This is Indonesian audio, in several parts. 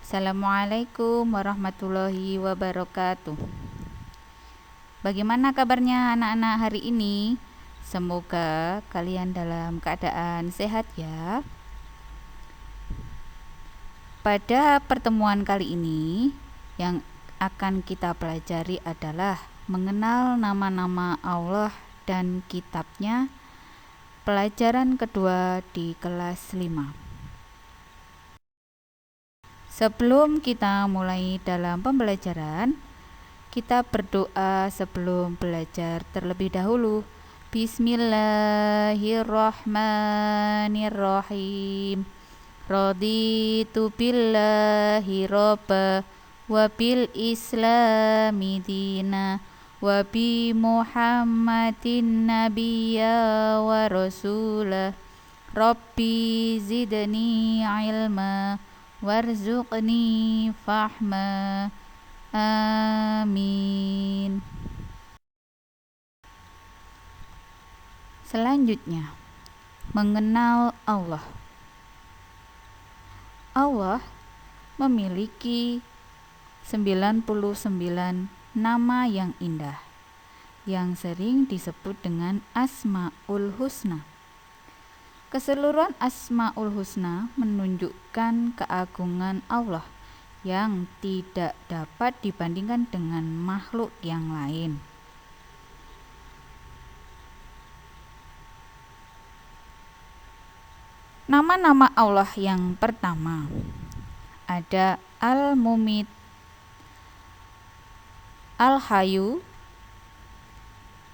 Assalamualaikum warahmatullahi wabarakatuh. Bagaimana kabarnya anak-anak hari ini? Semoga kalian dalam keadaan sehat ya. Pada pertemuan kali ini, yang akan kita pelajari adalah mengenal nama-nama Allah dan kitabnya. Pelajaran kedua di kelas 5. Sebelum kita mulai dalam pembelajaran, kita berdoa sebelum belajar terlebih dahulu. Bismillahirrahmanirrahim. Raditu billahi robba wa bil islami dina wa bi muhammadin nabiyya wa rasulah. Rabbi zidni ilma warzuqni fahma. Amin. Selanjutnya, mengenal Allah. Allah memiliki 99 nama yang indah, yang sering disebut dengan Asmaul Husna. Keseluruhan Asmaul Husna menunjukkan keagungan Allah yang tidak dapat dibandingkan dengan makhluk yang lain. Nama-nama Allah yang pertama ada Al-Mumit, Al-Hayyu,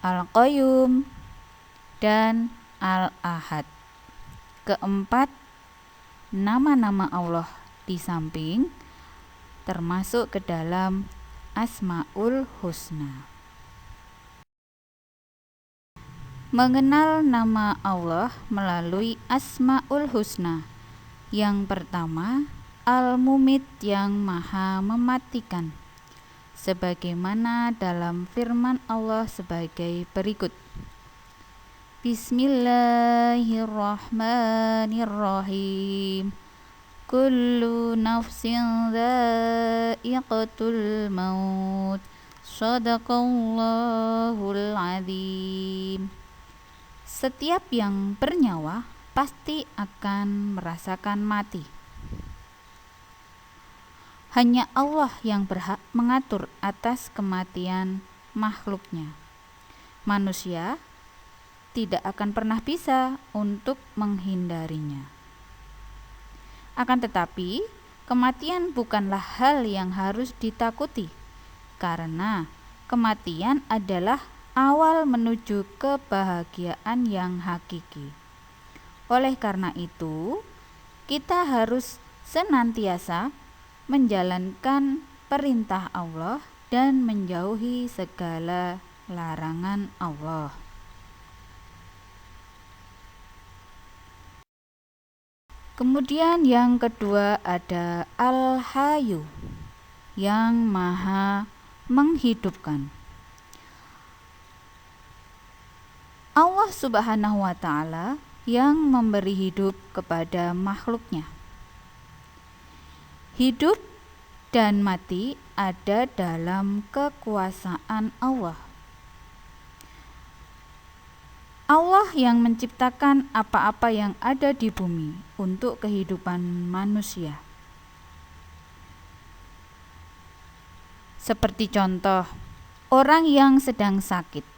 Al-Qayyum, dan Al-Ahad. Keempat, nama-nama Allah di samping termasuk ke dalam Asmaul Husna. Mengenal nama Allah melalui Asmaul Husna. Yang pertama, Al-Mumit yang maha mematikan, sebagaimana dalam firman Allah sebagai berikut. Bismillahirrahmanirrahim. Kullu nafsin dha'iqatul maut. Shadaqallahul azim. Setiap yang bernyawa pasti akan merasakan mati. Hanya Allah yang berhak mengatur atas kematian makhluknya. Manusia tidak akan pernah bisa untuk menghindarinya. Akan tetapi, kematian bukanlah hal yang harus ditakuti, karena kematian adalah awal menuju kebahagiaan yang hakiki. Oleh karena itu, kita harus senantiasa menjalankan perintah Allah dan menjauhi segala larangan Allah. Kemudian yang kedua ada Al-Hayyu yang maha menghidupkan. Allah Subhanahu wa ta'ala yang memberi hidup kepada makhluknya. Hidup dan mati ada dalam kekuasaan Allah. Allah yang menciptakan apa-apa yang ada di bumi untuk kehidupan manusia. Seperti contoh, orang yang sedang sakit.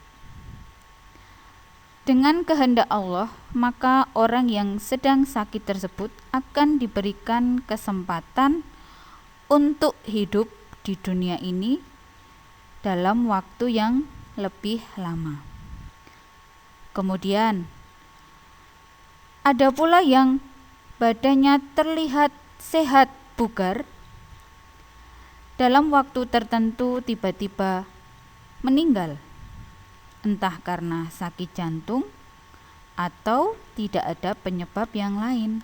Dengan kehendak Allah, maka orang yang sedang sakit tersebut akan diberikan kesempatan untuk hidup di dunia ini dalam waktu yang lebih lama. Kemudian, ada pula yang badannya terlihat sehat bugar, dalam waktu tertentu tiba-tiba meninggal, entah karena sakit jantung atau tidak ada penyebab yang lain.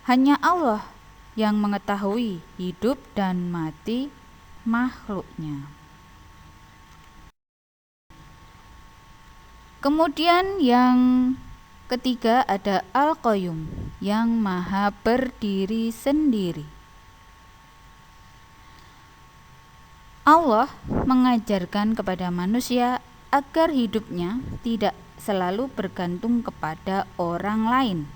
Hanya Allah yang mengetahui hidup dan mati makhluknya. Kemudian yang ketiga ada Al-Qayyum yang maha berdiri sendiri. Allah mengajarkan kepada manusia agar hidupnya tidak selalu bergantung kepada orang lain.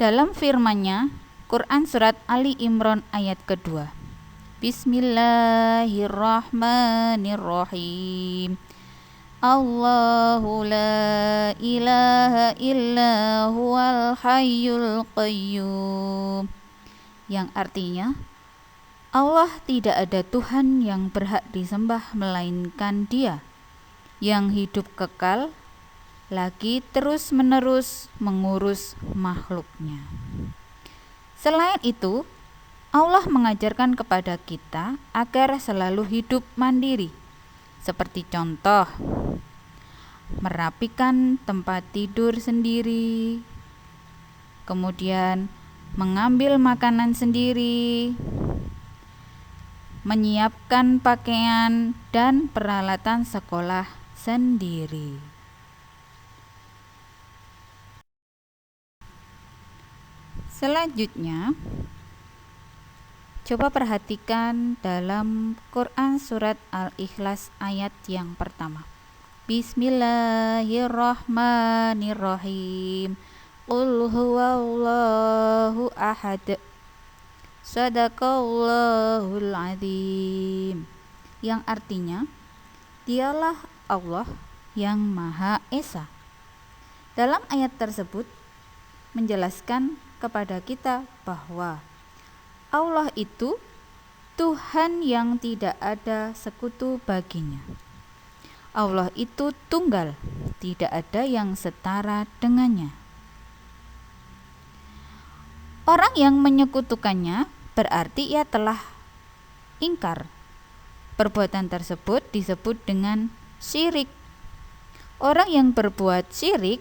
Dalam firman-Nya, Quran Surat Ali Imran ayat kedua. Bismillahirrahmanirrahim. Allahu la ilaha illa huwal hayyul qayyum. Yang artinya, Allah tidak ada Tuhan yang berhak disembah melainkan Dia, yang hidup kekal, lagi terus-menerus mengurus makhluknya. Selain itu, Allah mengajarkan kepada kita agar selalu hidup mandiri, seperti contoh, merapikan tempat tidur sendiri, kemudian mengambil makanan sendiri, menyiapkan pakaian dan peralatan sekolah sendiri. Selanjutnya, coba perhatikan dalam Quran Surat Al-Ikhlas ayat yang pertama. Bismillahirrahmanirrahim. Qul huwallahu ahad. Sadaqallahul azim. Yang artinya, Dialah Allah yang Maha Esa. Dalam ayat tersebut menjelaskan kepada kita bahwa Allah itu Tuhan yang tidak ada sekutu baginya. Allah itu tunggal, tidak ada yang setara dengannya. Orang yang menyekutukannya berarti ia telah ingkar. Perbuatan tersebut disebut dengan syirik. Orang yang berbuat syirik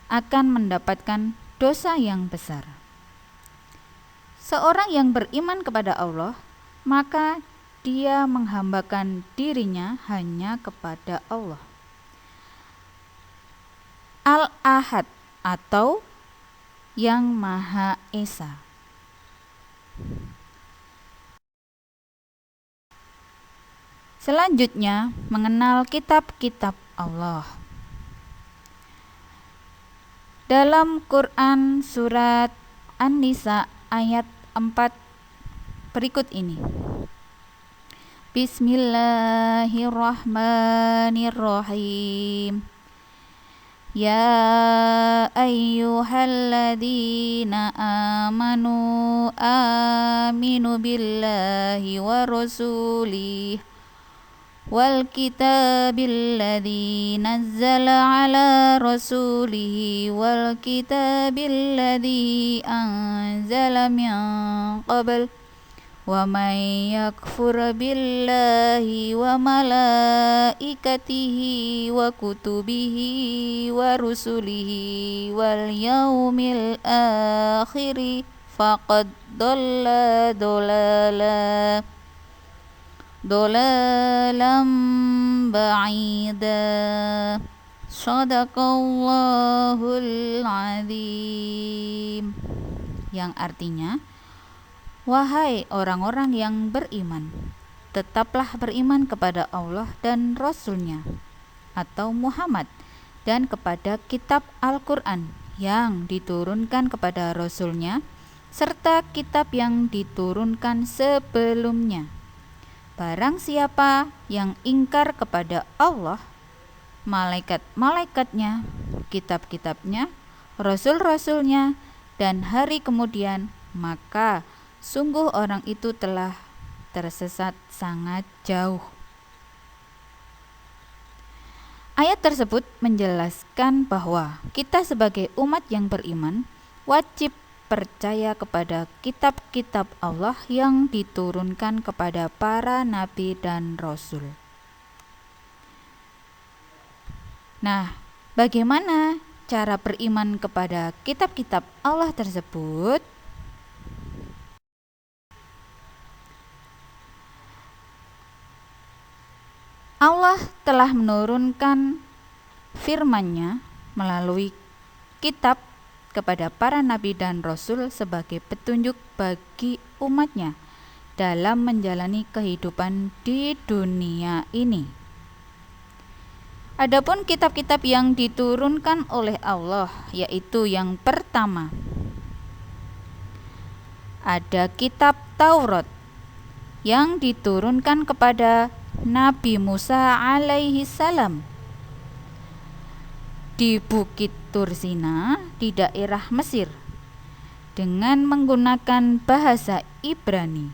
akan mendapatkan dosa yang besar. Seorang yang beriman kepada Allah, maka dia menghambakan dirinya hanya kepada Allah. Al-Ahad atau yang Maha Esa. Selanjutnya, mengenal kitab-kitab Allah. Dalam Quran Surat An-Nisa ayat 4 berikut ini. Bismillahirrahmanirrahim. Ya ayyuhalladzina amanu aminu billahi wa rasulih wal kitabil ladzi nazzala ala rasulihi wal kitabil ladzi anzala min qabl wa may yakfur billahi wa malaikatihi wa kutubihi wa rusulihi wal yaumil akhiri faqad dhalla dolalam ba'ida. Shadaqallahul azim. Yang artinya, wahai orang-orang yang beriman, tetaplah beriman kepada Allah dan Rasul-Nya atau Muhammad, dan kepada kitab Al-Quran yang diturunkan kepada Rasul-Nya serta kitab yang diturunkan sebelumnya. Barang siapa yang ingkar kepada Allah, malaikat-malaikatnya, kitab-kitabnya, rasul-rasulnya, dan hari kemudian, maka sungguh orang itu telah tersesat sangat jauh. Ayat tersebut menjelaskan bahwa kita sebagai umat yang beriman wajib percaya kepada kitab-kitab Allah yang diturunkan kepada para nabi dan rasul. Nah, bagaimana cara beriman kepada kitab-kitab Allah tersebut? Allah telah menurunkan firman-Nya melalui kitab kepada para nabi dan rasul sebagai petunjuk bagi umat-Nya dalam menjalani kehidupan di dunia ini. Adapun kitab-kitab yang diturunkan oleh Allah, yaitu yang pertama, ada kitab Taurat yang diturunkan kepada Nabi Musa alaihi salam di Bukit Tursina di daerah Mesir dengan menggunakan bahasa Ibrani.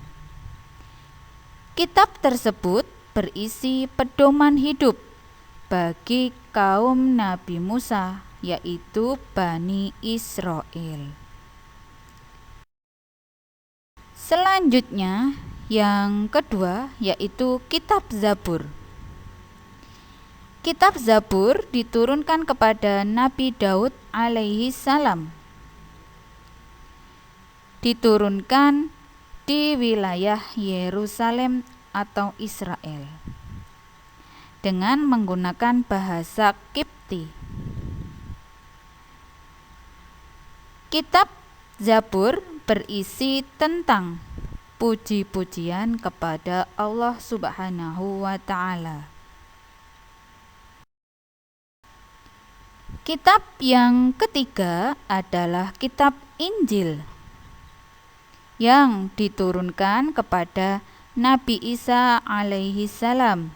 Kitab tersebut berisi pedoman hidup bagi kaum Nabi Musa, yaitu Bani Israel. Selanjutnya, yang kedua yaitu kitab Zabur. Kitab Zabur diturunkan kepada Nabi Daud alaihi salam. Diturunkan di wilayah Yerusalem atau Israel dengan menggunakan bahasa Kipti. Kitab Zabur berisi tentang puji-pujian kepada Allah Subhanahu wa Ta'ala. Kitab yang ketiga adalah kitab Injil yang diturunkan kepada Nabi Isa alaihi salam.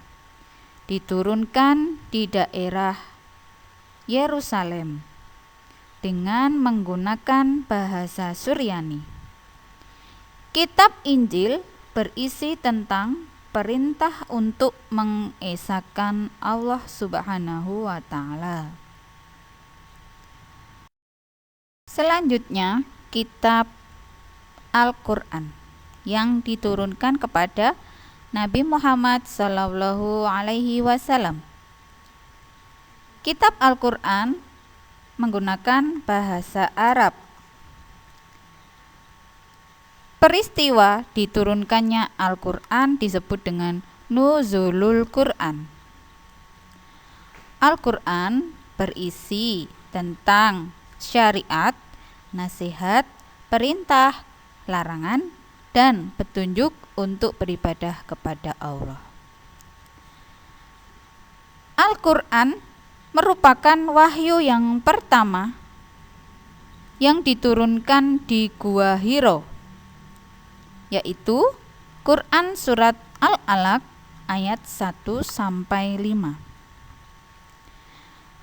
Diturunkan di daerah Yerusalem dengan menggunakan bahasa Suryani. Kitab Injil berisi tentang perintah untuk mengesahkan Allah Subhanahu wa Ta'ala. Selanjutnya, kitab Al-Quran yang diturunkan kepada Nabi Muhammad Sallallahu Alaihi Wasallam. Kitab Al-Quran menggunakan bahasa Arab. Peristiwa diturunkannya Al-Quran disebut dengan Nuzulul Quran. Al-Quran berisi tentang syariat, nasihat, perintah, larangan, dan petunjuk untuk beribadah kepada Allah. Al-Quran merupakan wahyu yang pertama yang diturunkan di Gua Hiro, yaitu Quran Surat Al-Alaq ayat 1-5.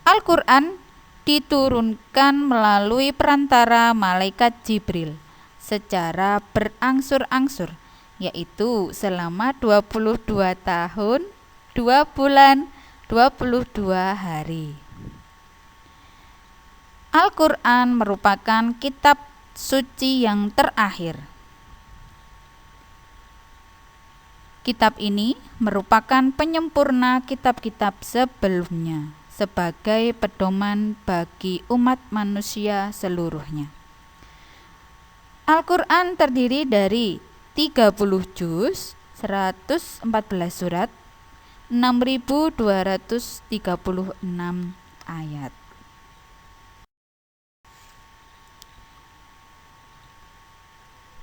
Al-Quran diturunkan melalui perantara malaikat Jibril secara berangsur-angsur, yaitu selama 22 tahun, 2 bulan, 22 hari. Al-Quran merupakan kitab suci yang terakhir. Kitab ini merupakan penyempurna kitab-kitab sebelumnya sebagai pedoman bagi umat manusia seluruhnya. Al-Quran terdiri dari 30 juz, 114 surat, 6.236 ayat.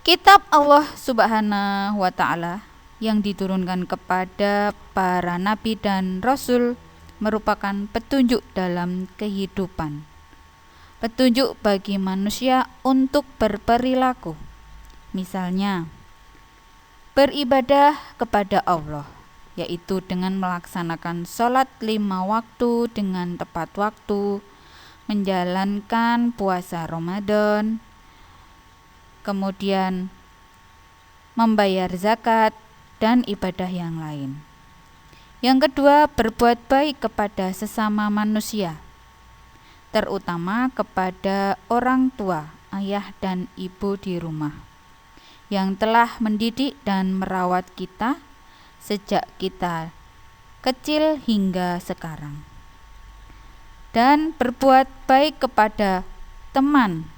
Kitab Allah Subhanahu wa Ta'ala yang diturunkan kepada para nabi dan rasul merupakan petunjuk dalam kehidupan. Petunjuk bagi manusia untuk berperilaku. Misalnya, beribadah kepada Allah, yaitu dengan melaksanakan sholat 5 waktu dengan tepat waktu, menjalankan puasa Ramadan, kemudian membayar zakat, dan ibadah yang lain. Yang kedua, berbuat baik kepada sesama manusia, terutama kepada orang tua, ayah dan ibu di rumah, yang telah mendidik dan merawat kita sejak kita kecil hingga sekarang. Dan berbuat baik kepada teman,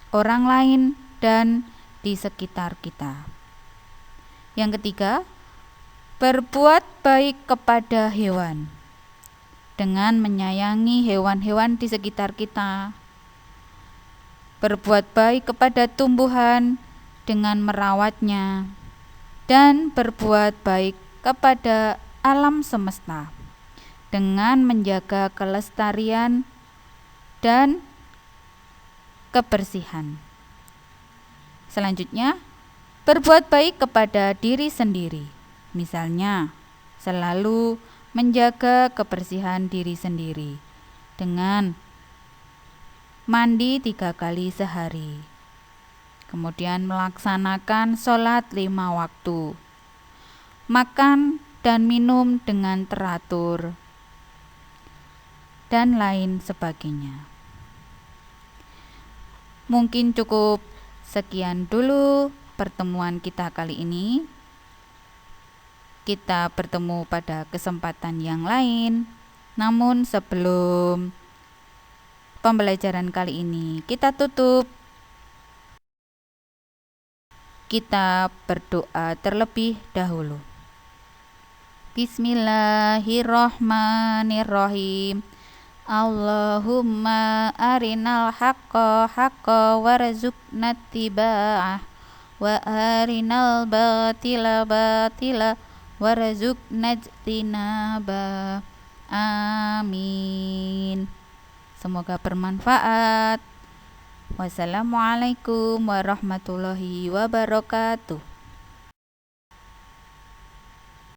orang lain, dan di sekitar kita. Yang ketiga, berbuat baik kepada hewan, dengan menyayangi hewan-hewan di sekitar kita, berbuat baik kepada tumbuhan dengan merawatnya, dan berbuat baik kepada alam semesta dengan menjaga kelestarian dan kebersihan. Selanjutnya, berbuat baik kepada diri sendiri. Misalnya, selalu menjaga kebersihan diri sendiri dengan mandi 3 kali sehari. Kemudian melaksanakan sholat 5 waktu. Makan dan minum dengan teratur. Dan lain sebagainya. Mungkin cukup sekian dulu pertemuan kita kali ini. Kita bertemu pada kesempatan yang lain. Namun sebelum pembelajaran kali ini kita tutup, kita berdoa terlebih dahulu. Bismillahirrahmanirrahim. Allahumma arinal haqqa haqqa warzuqna ittiba'ah wa arinal batila batila warzuqna ijtinaba. Amin. Semoga bermanfaat. Wassalamualaikum warahmatullahi wabarakatuh.